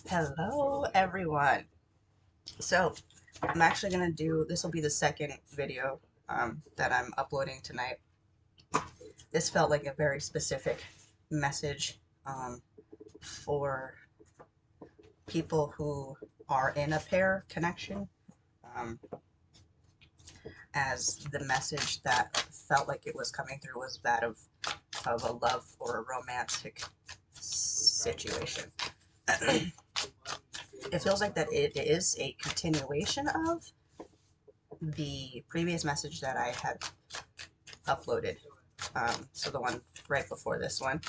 Hello everyone. So I'm actually gonna do this will be the second video that I'm uploading tonight. This felt like a very specific message for people who are in a pair connection, um, as the message that felt like it was coming through was that of a love or a romantic situation. It feels like that it is a continuation of the previous message that I had uploaded. So the one right before this one.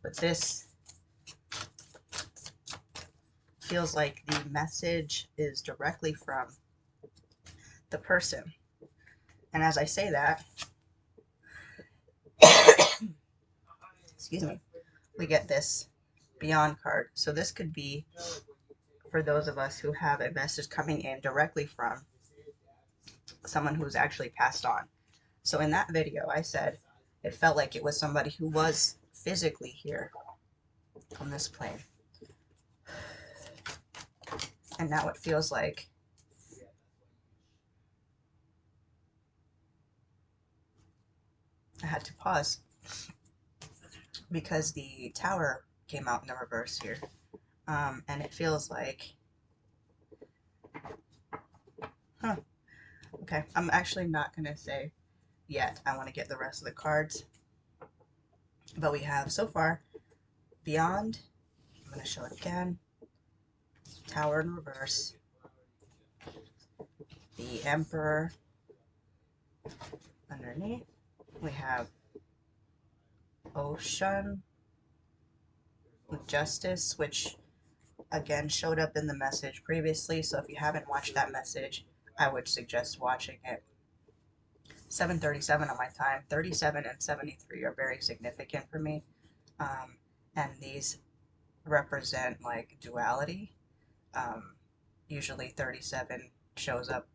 But this feels like the message is directly from the person. And as I say that, excuse me, we get this Beyond card. So this could be for those of us who have a message coming in directly from someone who's actually passed on. So in that video, I said it felt like it was somebody who was physically here on this plane. And now it feels like I had to pause because the tower came out in the reverse here. And it feels like, okay, I'm actually not going to say yet. I want to get the rest of the cards. But we have so far Beyond. I'm going to show it again. Tower in reverse. The Emperor underneath. We have Ocean with Justice, which again showed up in the message previously. So if you haven't watched that message, I would suggest watching it. 7:37 on my time. 37 and 73 are very significant for me. And these represent like duality. Um, Usually 37 shows up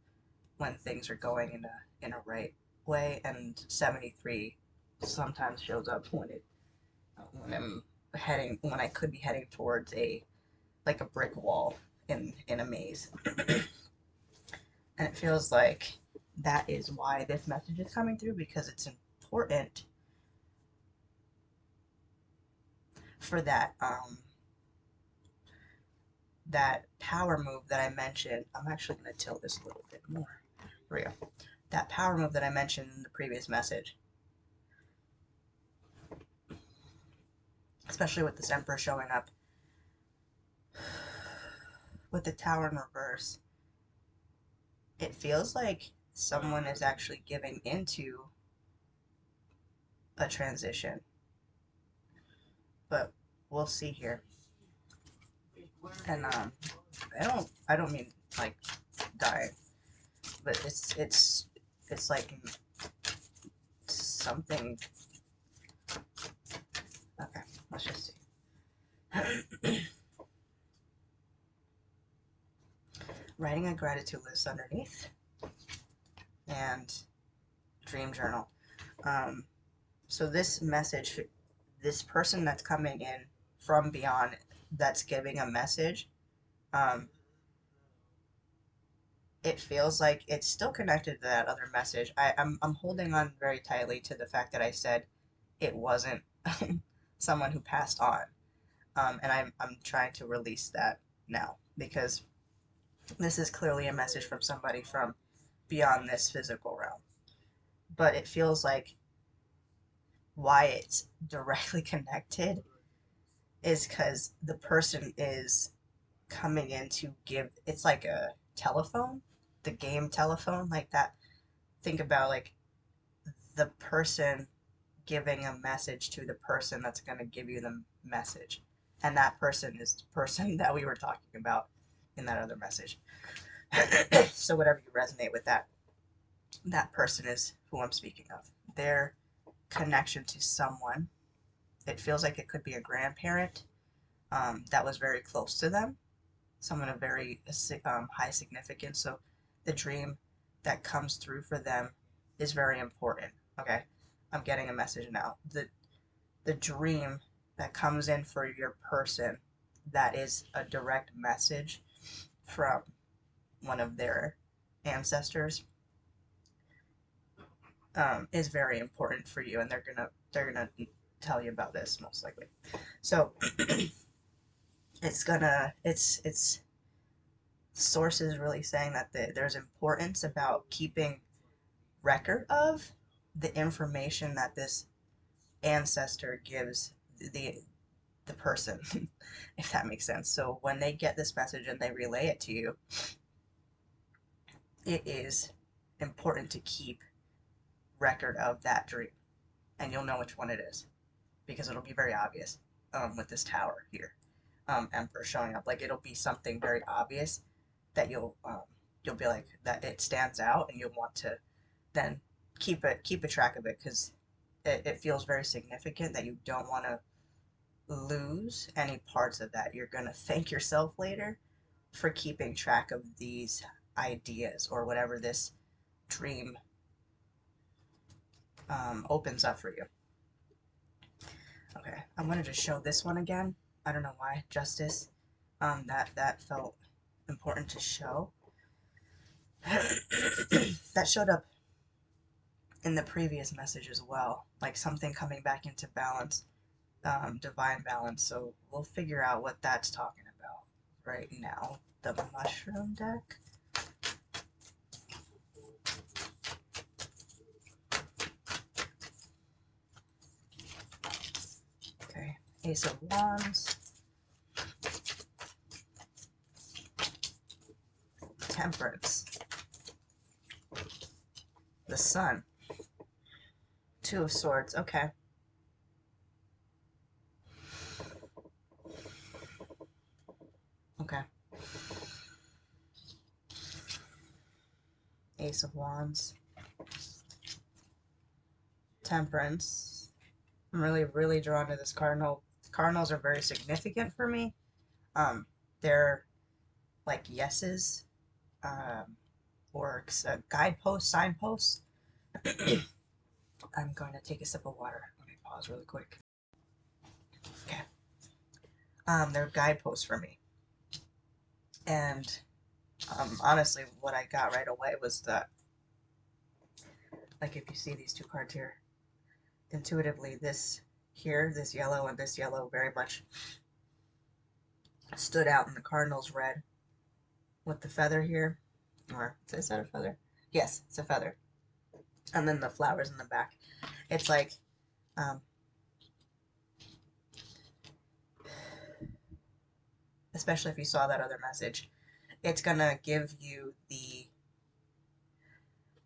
when things are going in a right way, and 73 sometimes shows up when I could be heading towards a like a brick wall in a maze. And it feels like that is why this message is coming through, because it's important for that power move that I mentioned. I'm actually going to tilt this a little bit more. Here we go. That power move that I mentioned in the previous message, especially with this Emperor showing up with the tower in reverse. It feels like someone is actually giving into a transition, but we'll see here. And I don't mean like dying, but it's like something. Okay, let's just see. Writing a gratitude list underneath, and dream journal. So this message, this person that's coming in from beyond, that's giving a message, um, it feels like it's still connected to that other message. I'm holding on very tightly to the fact that I said it wasn't someone who passed on. And I'm trying to release that now, because this is clearly a message from somebody from beyond this physical realm. But it feels like why it's directly connected is because the person is coming in to give, it's like a telephone, the game telephone, like that. Think about like the person giving a message to the person that's going to give you the message. And that person is the person that we were talking about in that other message. So whatever you resonate with, that person is who I'm speaking of. Their connection to someone. It feels like it could be a grandparent that was very close to them, someone of very high significance. So the dream that comes through for them is very important. Okay, I'm getting a message now. The dream that comes in for your person that is a direct message from one of their ancestors, is very important for you, and they're gonna tell you about this most likely. So it's sources really saying that there's importance about keeping record of the information that this ancestor gives the the person, if that makes sense. So when they get this message and they relay it to you, it is important to keep record of that dream, and you'll know which one it is because it'll be very obvious, with this tower here, emperor showing up. Like it'll be something very obvious that you'll be like that it stands out, and you'll want to then keep a track of it because it feels very significant that you don't want to lose any parts of that. You're going to thank yourself later for keeping track of these ideas or whatever this dream, opens up for you. Okay, I'm going to just show this one again. I don't know why. Justice. That felt important to show. That showed up in the previous message as well, like something coming back into balance, divine balance. So we'll figure out what that's talking about right now. The mushroom deck. Okay, Ace of Wands, Temperance, the Sun, Two of Swords. Okay. Okay. Ace of Wands, Temperance. I'm really drawn to this cardinal. Cardinals are very significant for me. They're like yeses, um, or guideposts, signposts. I'm going to take a sip of water. Let me pause really quick. Okay. They're guideposts for me. And honestly, what I got right away was that, like, if you see these two cards here, intuitively, this here, this yellow and this yellow very much stood out in the Cardinals red with the feather here. Or, is that a feather? Yes, it's a feather. And then the flowers in the back. It's like, um, especially if you saw that other message, it's gonna give you the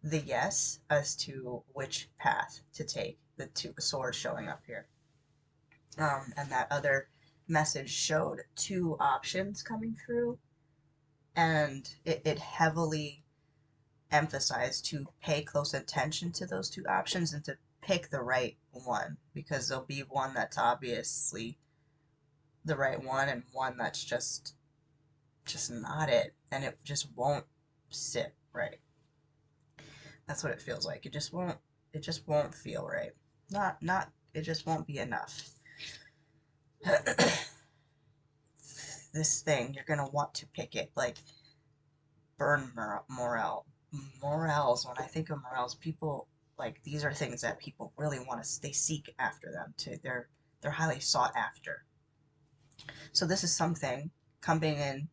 yes as to which path to take. The two swords showing up here, and that other message showed two options coming through, and it heavily emphasized to pay close attention to those two options and to pick the right one, because there'll be one that's obviously the right one and one that's just not it, and it just won't sit right. That's what it feels like. It just won't feel right. Not it just won't be enough. This thing, you're gonna want to pick it, like burn morale. Morels, when I think of morels, people, like, these are things that people really want to, they seek after them to, they're highly sought after. So this is something coming in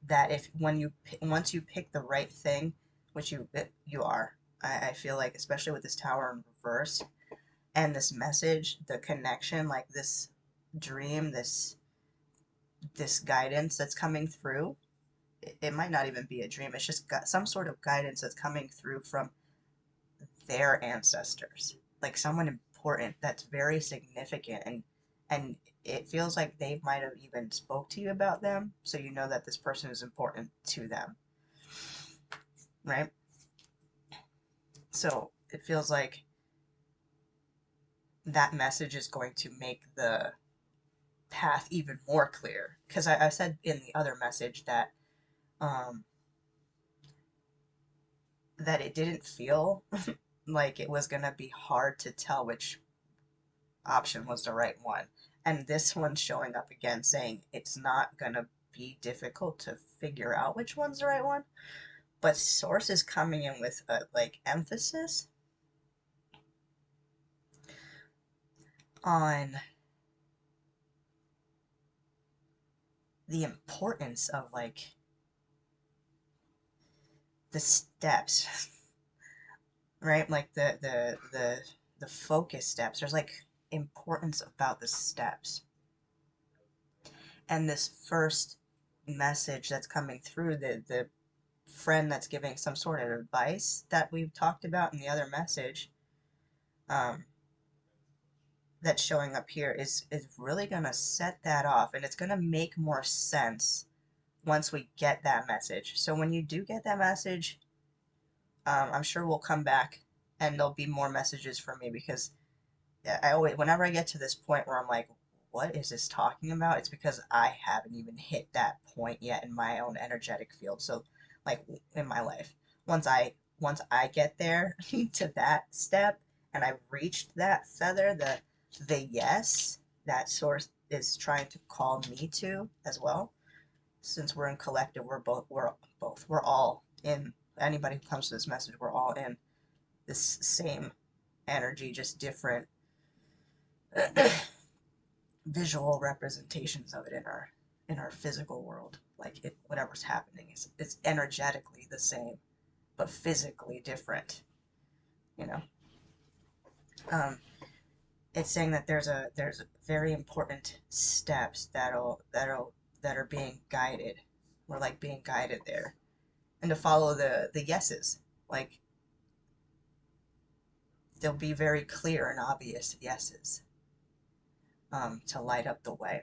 that if when you once you pick the right thing, which you are, I feel like, especially with this tower in reverse and this message, the connection, like this dream, this guidance that's coming through, it might not even be a dream. It's just got some sort of guidance that's coming through from their ancestors, like someone important that's very significant, and it feels like they might have even spoke to you about them, so you know that this person is important to them, right? So it feels like that message is going to make the path even more clear, because I said in the other message that, um, that it didn't feel like it was going to be hard to tell which option was the right one. And this one's showing up again saying it's not gonna be difficult to figure out which one's the right one, but source is coming in with a like emphasis on the importance of like the steps, right? Like the focus steps. There's like importance about the steps. And this first message that's coming through, the friend that's giving some sort of advice that we've talked about in the other message, um, that's showing up here is really gonna set that off, and it's gonna make more sense once we get that message. So when you do get that message, I'm sure we'll come back and there'll be more messages for me, because I always, whenever I get to this point where I'm like, what is this talking about? It's because I haven't even hit that point yet in my own energetic field. So, like in my life, once I get there to that step and I've reached that feather, the yes that source is trying to call me to as well. Since we're in collective, we're all in. Anybody who comes to this message, we're all in this same energy, just different visual representations of it in our physical world. Like it, whatever's happening is it's energetically the same, but physically different. You know, um, it's saying that there's very important steps that are being guided. We're like being guided there, and to follow the yeses. Like they'll be very clear and obvious yeses, to light up the way.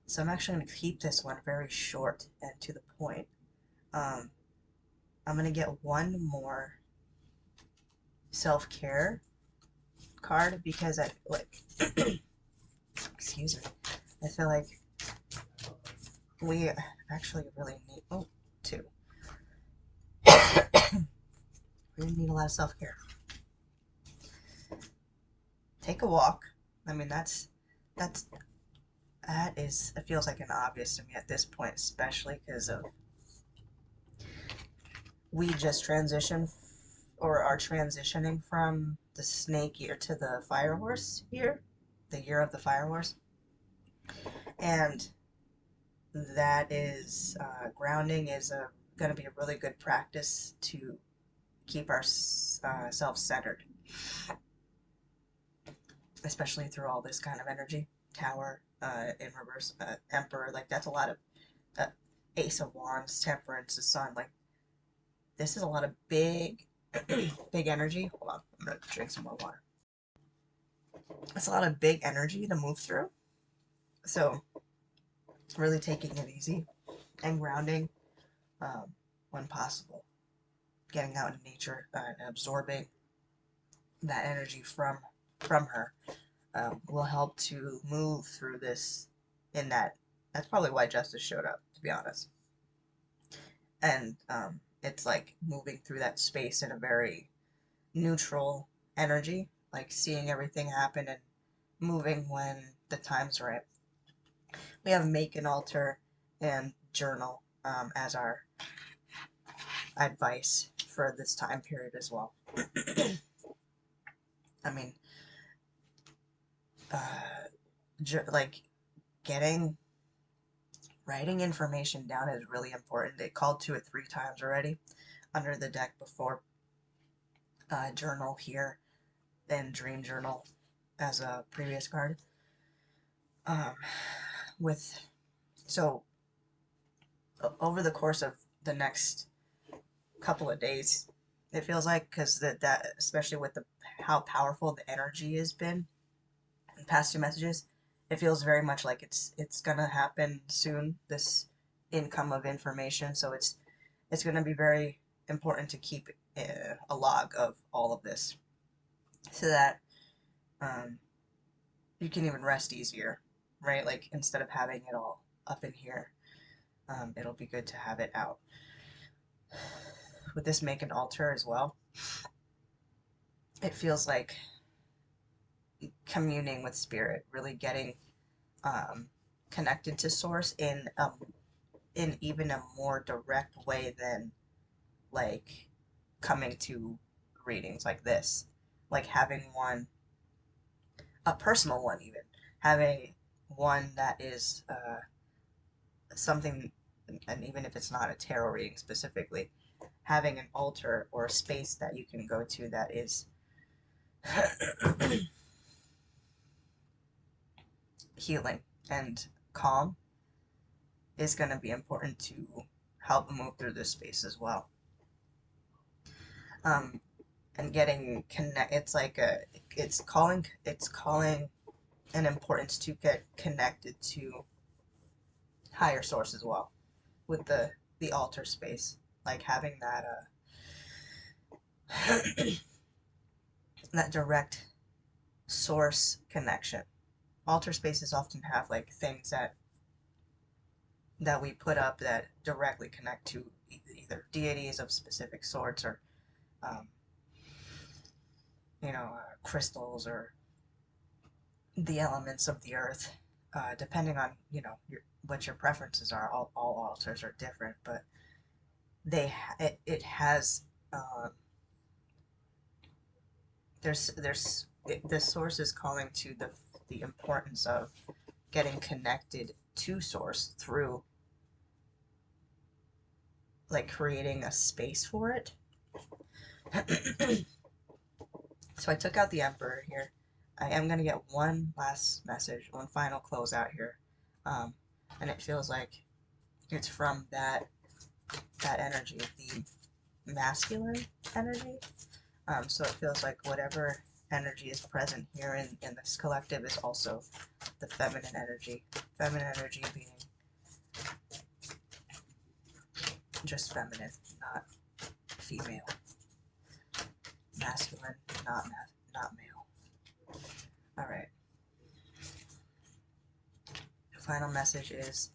So I'm actually going to keep this one very short and to the point. Um, I'm going to get one more self-care card because I like, excuse me, I feel like we actually really need, oh, two. We need a lot of self-care. Take a walk. I mean, that is, it feels like an obvious to me at this point, especially because of we just transitioned or are transitioning from the snake year to the fire horse year, the year of the fire horse. And that is, grounding is going to be a really good practice to keep our self-centered, especially through all this kind of energy. Tower, in reverse, Emperor, like that's a lot of uh, Ace of Wands, Temperance, the Sun, like this is a lot of big, big energy. Hold on, I'm gonna drink some more water. It's a lot of big energy to move through. So really taking it easy and grounding, when possible. Getting out in nature, and absorbing that energy from her, will help to move through this. In that, that's probably why Justice showed up, to be honest. And it's like moving through that space in a very neutral energy, like seeing everything happen and moving when the time's right. We have make an altar and journal, as our advice for this time period as well. I mean, like getting writing information down is really important. They called to it 3 times already under the deck before. Journal here, then dream journal as a previous card. Um, with so over the course of the next couple of days, it feels like, because that especially with the how powerful the energy has been in past 2 messages, it feels very much like it's gonna happen soon. This income of information, so it's gonna be very important to keep a log of all of this, so that um, you can even rest easier, right? Like instead of having it all up in here, it'll be good to have it out. With this make an altar as well, it feels like communing with spirit, really getting um, connected to source in even a more direct way than like coming to readings like this, like having one, a personal one, even having one that is something, and even if it's not a tarot reading specifically, having an altar or a space that you can go to that is healing and calm is going to be important to help move through this space as well. Um, and getting connect, it's like it's calling an importance to get connected to higher source as well with the altar space, like having that that direct source connection. Altar spaces often have like things that we put up that directly connect to either deities of specific sorts or um, crystals or the elements of the earth, depending on what your preferences are. All altars are different, but it has um, the source is calling to the importance of getting connected to source through like creating a space for it. So I took out the Emperor here. I am going to get one last message, one final closeout here. Um, and it feels like it's from that energy, the masculine energy. So it feels like whatever energy is present here in this collective is also the feminine energy. Feminine energy being just feminine, not female. Masculine, not male. All right. The final message is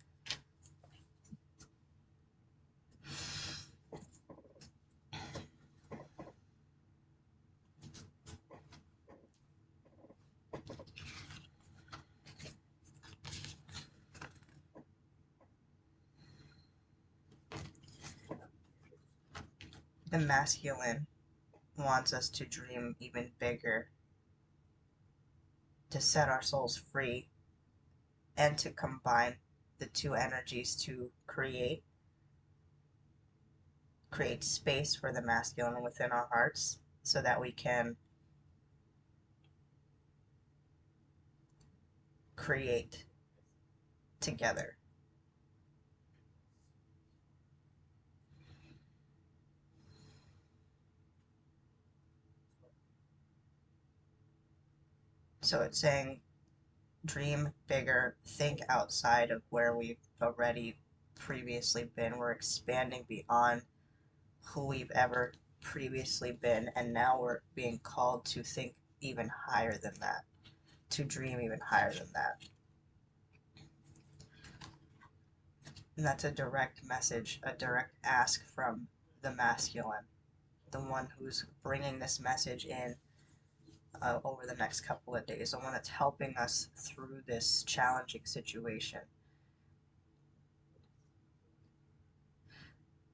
the masculine wants us to dream even bigger, to set our souls free, and to combine the two energies to create space for the masculine within our hearts so that we can create together. So it's saying dream bigger, think outside of where we've already previously been. We're expanding beyond who we've ever previously been, and now we're being called to think even higher than that, to dream even higher than that. And that's a direct message, a direct ask from the masculine, the one who's bringing this message in over the next couple of days, the one that's helping us through this challenging situation.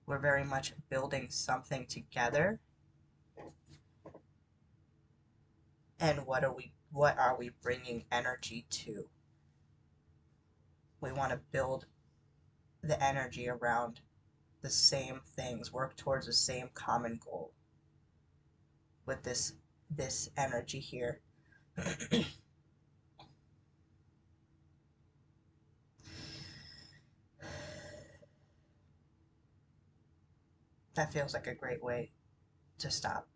We're very much building something together. And what are we bringing energy to? We want to build the energy around the same things, work towards the same common goal with this energy here. That feels like a great way to stop.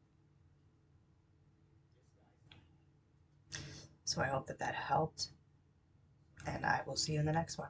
So I hope that helped, and I will see you in the next one.